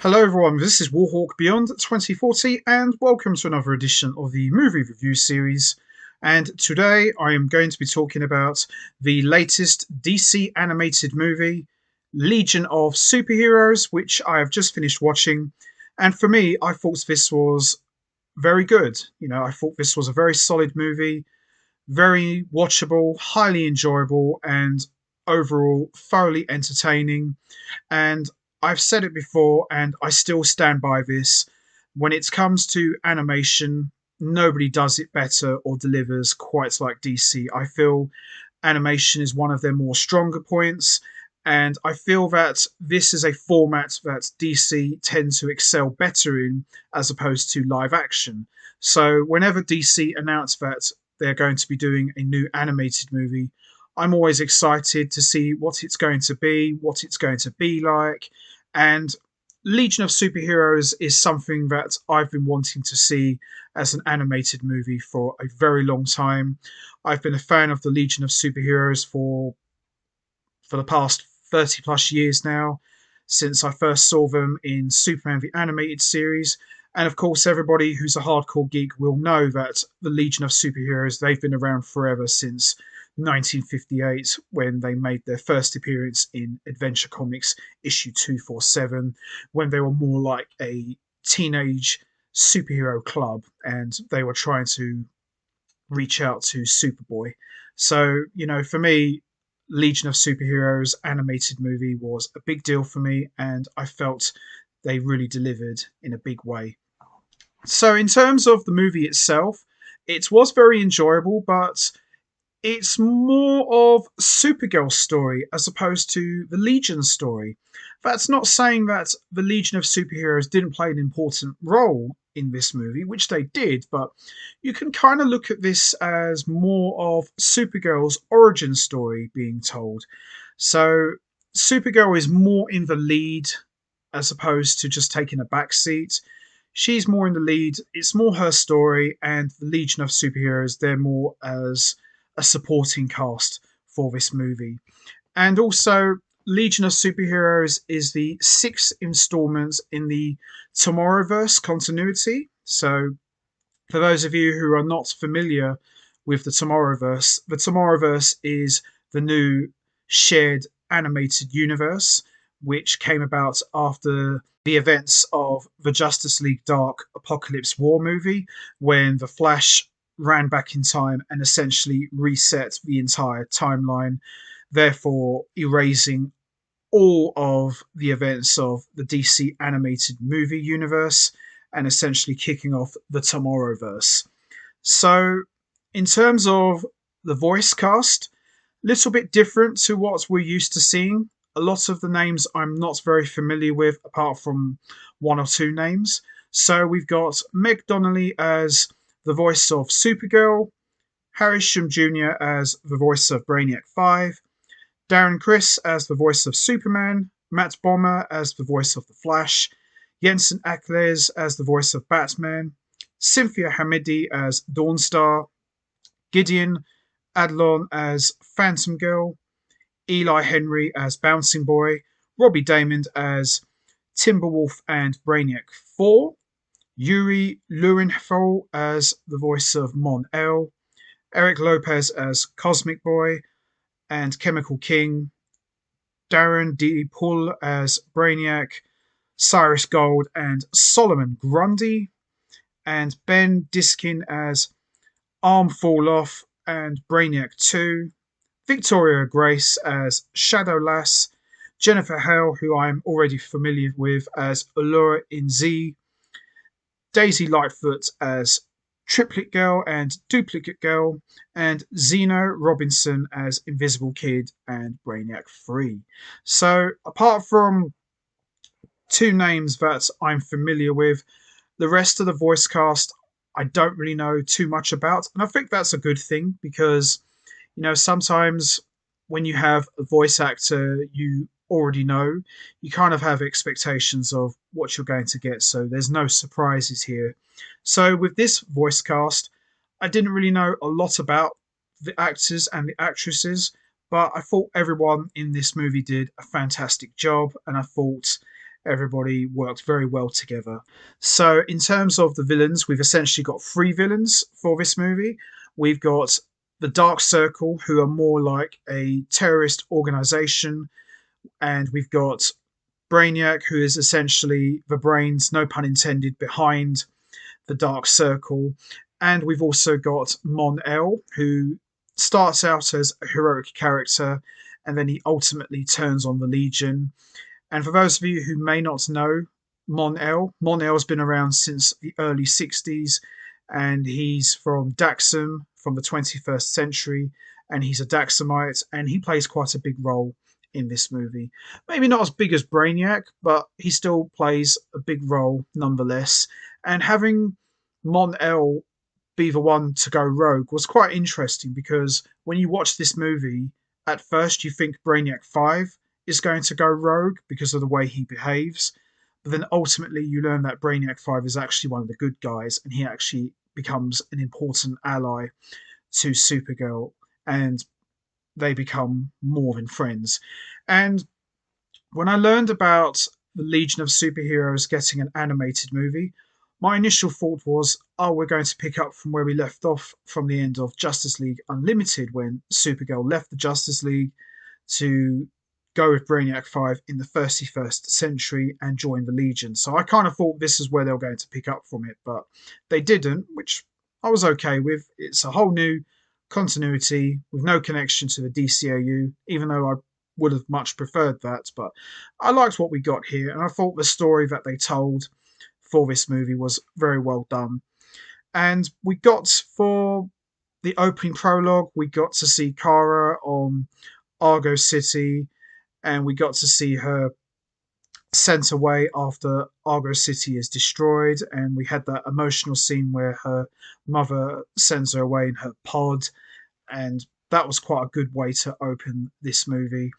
Hello, everyone. This is Warhawk Beyond 2040, and welcome to another edition of the movie review series. And today I am going to be talking about the latest DC animated movie, Legion of Superheroes, which I have just finished watching. And for me, I thought this was very good. I thought this was a very solid movie, very watchable, highly enjoyable, and overall thoroughly entertaining. And I've said it before, and I still stand by this. When it comes to animation, nobody does it better or delivers quite like DC. I feel animation is one of their more stronger points, and I feel that this is a format that DC tend to excel better in as opposed to live action. So whenever DC announce that they're going to be doing a new animated movie, I'm always excited to see what it's going to be, what it's going to be like. And Legion of Superheroes is something that I've been wanting to see as an animated movie for a very long time. I've been a fan of the Legion of Superheroes for the past 30 plus years now, since I first saw them in Superman the Animated Series. And of course, everybody who's a hardcore geek will know that the Legion of Superheroes, they've been around forever since 1958 when they made their first appearance in Adventure Comics issue 247, when they were more like a teenage superhero club and they were trying to reach out to Superboy. So, for me, Legion of Superheroes animated movie was a big deal for me, and I felt they really delivered in a big way. So, in terms of the movie itself, it was very enjoyable, but it's more of Supergirl's story as opposed to the Legion story. That's not saying that the Legion of Superheroes didn't play an important role in this movie, which they did, but you can kind of look at this as more of Supergirl's origin story being told. So Supergirl is more in the lead as opposed to just taking a back seat. She's more in the lead. It's more her story, and the Legion of Superheroes, they're more as a supporting cast for this movie. And also, Legion of Superheroes is the sixth installment in the Tomorrowverse continuity. So, for those of you who are not familiar with the Tomorrowverse is the new shared animated universe, which came about after the events of the Justice League Dark Apocalypse War movie, when the Flash ran back in time and essentially reset the entire timeline, therefore erasing all of the events of the DC animated movie universe and essentially kicking off the Tomorrowverse. So, in terms of the voice cast, little bit different to what we're used to seeing. A lot of the names I'm not very familiar with, apart from one or two names. So we've got Meg Donnelly as the voice of Supergirl, Harry Shum Jr. as the voice of Brainiac 5, Darren Criss as the voice of Superman, Matt Bomer as the voice of The Flash, Jensen Ackles as the voice of Batman, Cynthia Hamidi as Dawnstar, Gideon Adlon as Phantom Girl, Eli Henry as Bouncing Boy, Robbie Daymond as Timberwolf and Brainiac 4, Yuri Lowenthal as the voice of Mon El, Eric Lopez as Cosmic Boy and Chemical King, Darren D. Pull as Brainiac, Cyrus Gold and Solomon Grundy, and Ben Diskin as Arm Fall Off and Brainiac 2, Victoria Grace as Shadow Lass, Jennifer Hale, who I'm already familiar with as Allura in Z, Daisy Lightfoot as Triplet Girl and Duplicate Girl, and Zeno Robinson as Invisible Kid and Brainiac 3. So, apart from two names that I'm familiar with, the rest of the voice cast I don't really know too much about. And I think that's a good thing because, sometimes when you have a voice actor you already know, you kind of have expectations of what you're going to get. So there's no surprises here. So with this voice cast, I didn't really know a lot about the actors and the actresses, but I thought everyone in this movie did a fantastic job, and I thought everybody worked very well together. So, in terms of the villains, we've essentially got three villains for this movie. We've got the Dark Circle, who are more like a terrorist organization, and we've got Brainiac, who is essentially the brains, no pun intended, behind the Dark Circle. And we've also got Mon El, who starts out as a heroic character and then he ultimately turns on the Legion. And for those of you who may not know Mon El's been around since the early 60s and he's from Daxam from the 21st century and he's a Daxamite and he plays quite a big role in this movie. Maybe not as big as Brainiac, but he still plays a big role nonetheless. And having Mon El be the one to go rogue was quite interesting because when you watch this movie, at first you think Brainiac 5 is going to go rogue because of the way he behaves. But then ultimately you learn that Brainiac 5 is actually one of the good guys and he actually becomes an important ally to Supergirl and they become more than friends. And when I learned about the Legion of Superheroes getting an animated movie, my initial thought was, oh, we're going to pick up from where we left off from the end of Justice League Unlimited when Supergirl left the Justice League to go with Brainiac 5 in the 31st century and join the Legion. So I kind of thought this is where they were going to pick up from it, but they didn't, which I was okay with. It's a whole new continuity with no connection to the DCAU, even though I would have much preferred that. But I liked what we got here, and I thought the story that they told for this movie was very well done. And we got for the opening prologue, we got to see Kara on Argo City, and we got to see her sent away after Argo City is destroyed. And we had that emotional scene where her mother sends her away in her pod, and that was quite a good way to open this movie.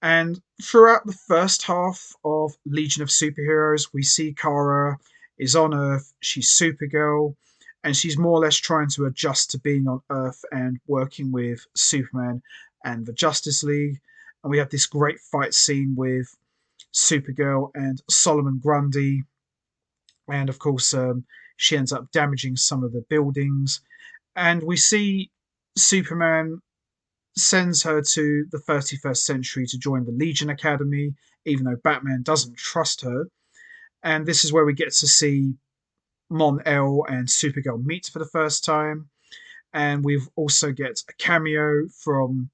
And throughout the first half of Legion of Superheroes, we see Kara is on Earth, she's Supergirl, and she's more or less trying to adjust to being on Earth and working with Superman and the Justice League. And we have this great fight scene with Supergirl and Solomon Grundy. And of course, she ends up damaging some of the buildings. And we see Superman sends her to the 31st century to join the Legion Academy, even though Batman doesn't trust her. And this is where we get to see Mon El and Supergirl meet for the first time. And we've also get a cameo from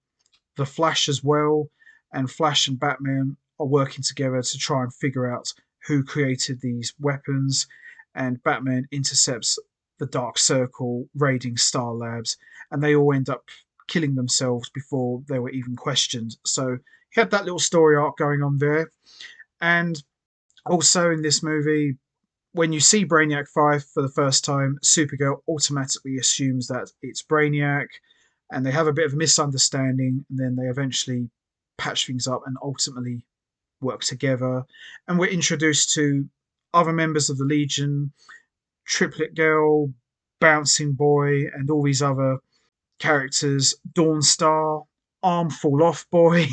the Flash as well. And Flash and Batman are working together to try and figure out who created these weapons. And Batman intercepts the Dark Circle raiding Star Labs, and they all end up killing themselves before they were even questioned. So he had that little story arc going on there. And also in this movie, when you see Brainiac 5 for the first time, Supergirl automatically assumes that it's Brainiac, and they have a bit of a misunderstanding, and then they eventually patch things up and ultimately work together. And we're introduced to other members of the Legion, Triplet Girl, Bouncing Boy, and all these other characters, Dawnstar, Arm Fall Off Boy,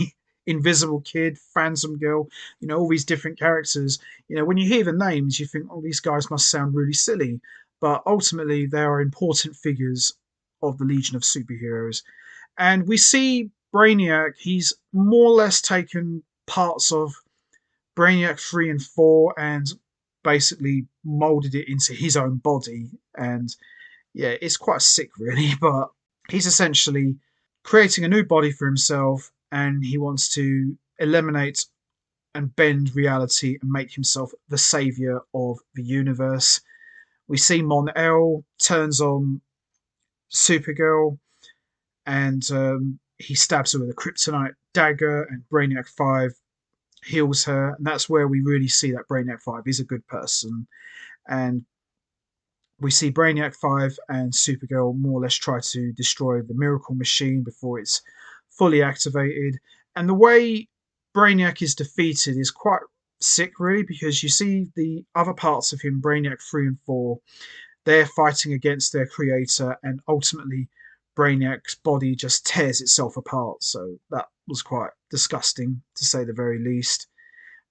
Invisible Kid, Phantom Girl, all these different characters. When you hear the names, you think, oh, these guys must sound really silly. But ultimately, they are important figures of the Legion of Superheroes. And we see Brainiac, he's more or less taken parts of Brainiac 3 and 4 and basically molded it into his own body. And yeah, it's quite sick, really, but he's essentially creating a new body for himself and he wants to eliminate and bend reality and make himself the savior of the universe. We see Mon El turns on Supergirl and he stabs her with a kryptonite dagger, and Brainiac 5 heals her. And that's where we really see that Brainiac 5 is a good person. And we see Brainiac 5 and Supergirl more or less try to destroy the Miracle Machine before it's fully activated. And the way Brainiac is defeated is quite sick, really, because you see the other parts of him, Brainiac 3 and 4, they're fighting against their creator, and ultimately Brainiac's body just tears itself apart. So that was quite disgusting, to say the very least.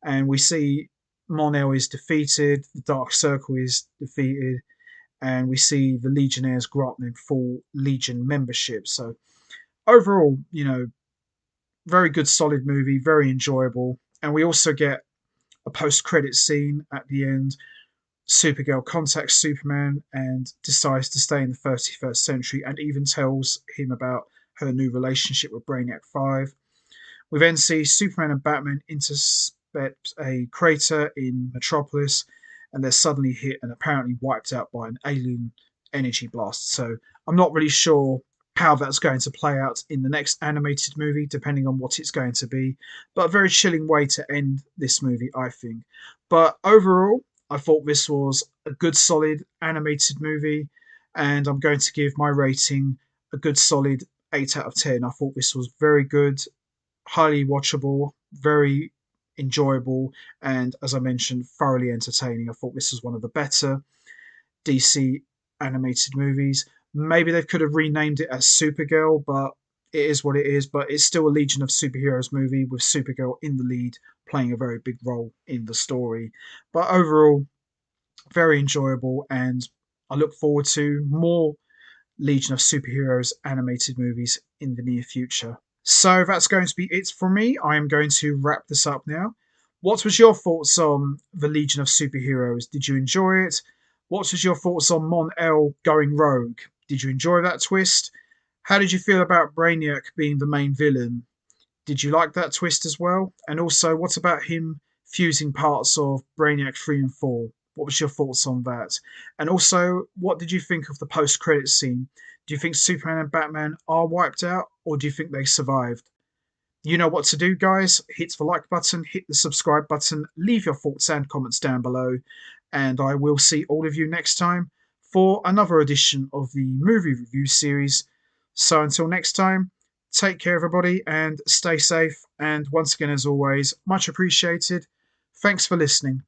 And we see Mon-El is defeated, the Dark Circle is defeated, and we see the Legionnaires grant them full Legion membership. So overall, very good, solid movie, very enjoyable. And we also get a post-credit scene at the end. Supergirl contacts Superman and decides to stay in the 31st century, and even tells him about her new relationship with Brainiac 5. We then see Superman and Batman intercept a crater in Metropolis, and they're suddenly hit and apparently wiped out by an alien energy blast. So I'm not really sure how that's going to play out in the next animated movie, depending on what it's going to be. But a very chilling way to end this movie, I think. But overall, I thought this was a good, solid animated movie, and I'm going to give my rating a good, solid 8 out of 10. I thought this was very good, highly watchable, very enjoyable, and as I mentioned, thoroughly entertaining. I thought this was one of the better DC animated movies. Maybe they could have renamed it as Supergirl, but it is what it is. But it's still a Legion of Superheroes movie with Supergirl in the lead, playing a very big role in the story. But overall, very enjoyable, and I look forward to more Legion of Superheroes animated movies in the near future. So that's going to be it for me. I am going to wrap this up now. What was your thoughts on the Legion of Superheroes? Did you enjoy it? What was your thoughts on Mon-El going rogue? Did you enjoy that twist? How did you feel about Brainiac being the main villain? Did you like that twist as well? And also, what about him fusing parts of Brainiac 3 and 4? What was your thoughts on that? And also, what did you think of the post-credit scene? Do you think Superman and Batman are wiped out, or do you think they survived? You know what to do, guys. Hit the like button, hit the subscribe button, leave your thoughts and comments down below, and I will see all of you next time for another edition of the movie review series. So until next time, take care, everybody, and stay safe. And once again, as always, much appreciated. Thanks for listening.